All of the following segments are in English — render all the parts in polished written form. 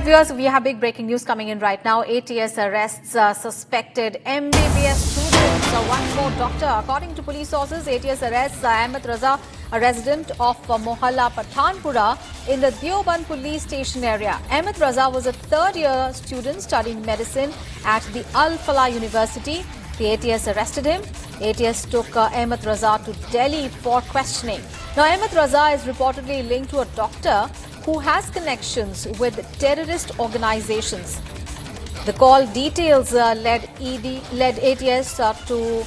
viewers, we have big breaking news coming in right now. ATS arrests suspected MBBS student. One more doctor. According to police sources, ATS arrests Ahmed Raza, a resident of Mohalla Pathanpura in the Deoband police station area. Ahmed Raza was a third-year student studying medicine at the Al Falah University. The ATS arrested him. ATS took Ahmed Raza to Delhi for questioning. Now, Ahmed Raza is reportedly linked to a doctor who has connections with terrorist organizations. The call details led ATS to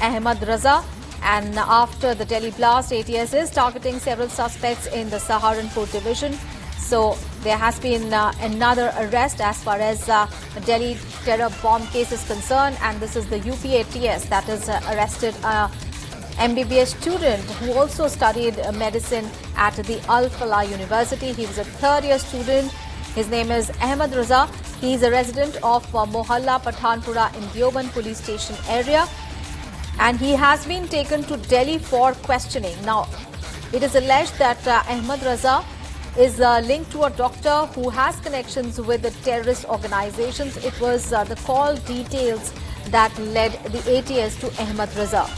Ahmed Raza, and after the Delhi blast, ATS is targeting several suspects in the Saharanpur division. So there has been another arrest as far as the Delhi terror bomb case is concerned, and this is the UP ATS that has arrested MBBS student who also studied medicine at the Al Falah University. He was a third-year student. His name is Ahmed Raza. He is a resident of Mohalla Pathanpura in Deoband police station area, and he has been taken to Delhi for questioning. Now, it is alleged that Ahmed Raza is linked to a doctor who has connections with the terrorist organizations. It was the call details that led the ATS to Ahmed Raza.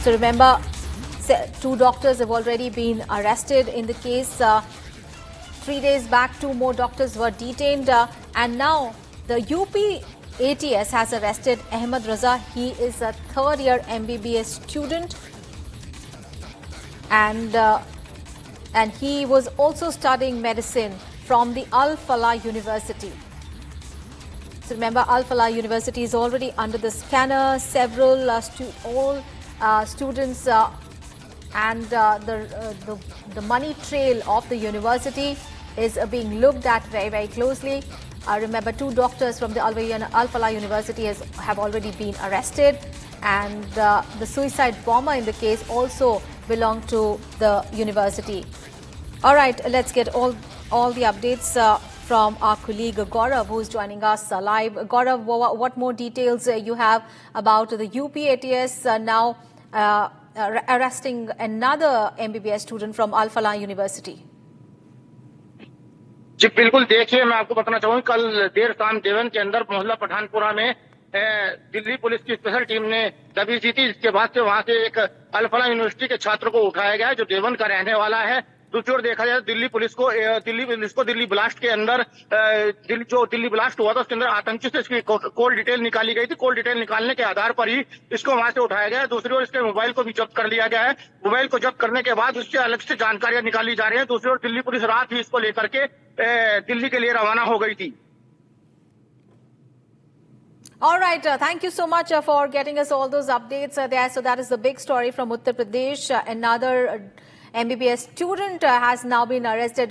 So remember, two doctors have already been arrested in the case. 3 days back, 2 more doctors were detained. And now the UP ATS has arrested Ahmed Raza. He is a third-year MBBS student. And he was also studying medicine from the Al Falah University. So remember, Al Falah University is already under the scanner. Several students and the money trail of the university is being looked at very closely. Remember, 2 doctors from the Al Falah University have already been arrested, and the suicide bomber in the case also belonged to the university. All right, let's get all the updates from our colleague Gaurav, who is joining us live. Gaurav, what more details you have about the UP ATS now arresting another MBBS student from Al Falah University? जी बिल्कुल, देखिए मैं आपको बताना चाहूंगा, कल देर शाम देवबंद के अंदर मोहल्ला पठानपुरा में दिल्ली पुलिस की स्पेशल टीम ने दबिश दी थी। इसके बाद से वहां से एक अल फलाह यूनिवर्सिटी के छात्र को उठाया गया है जो देवबंद का रहने वाला है। दूसरी ओर देखा जाए दिल्ली पुलिस को दिल्ली ब्लास्ट के अंदर दिल्ली ब्लास्ट हुआ था उसके अंदर आतंकी से इसकी कॉल डिटेल निकाली गई थी। कॉल डिटेल निकालने के आधार पर ही इसको वहां से उठाया गया है। दूसरी ओर इसके मोबाइल को भी जब्त कर लिया गया है। मोबाइल को जब्त करने के बाद उससे अलग से जानकारियां निकाली जा रही है। दूसरी ओर दिल्ली पुलिस रात ही इसको लेकर के दिल्ली के लिए रवाना हो गई थी। All right, thank you so much for getting us all those updates there. So that is the big story from Uttar Pradesh. Another MBBS student has now been arrested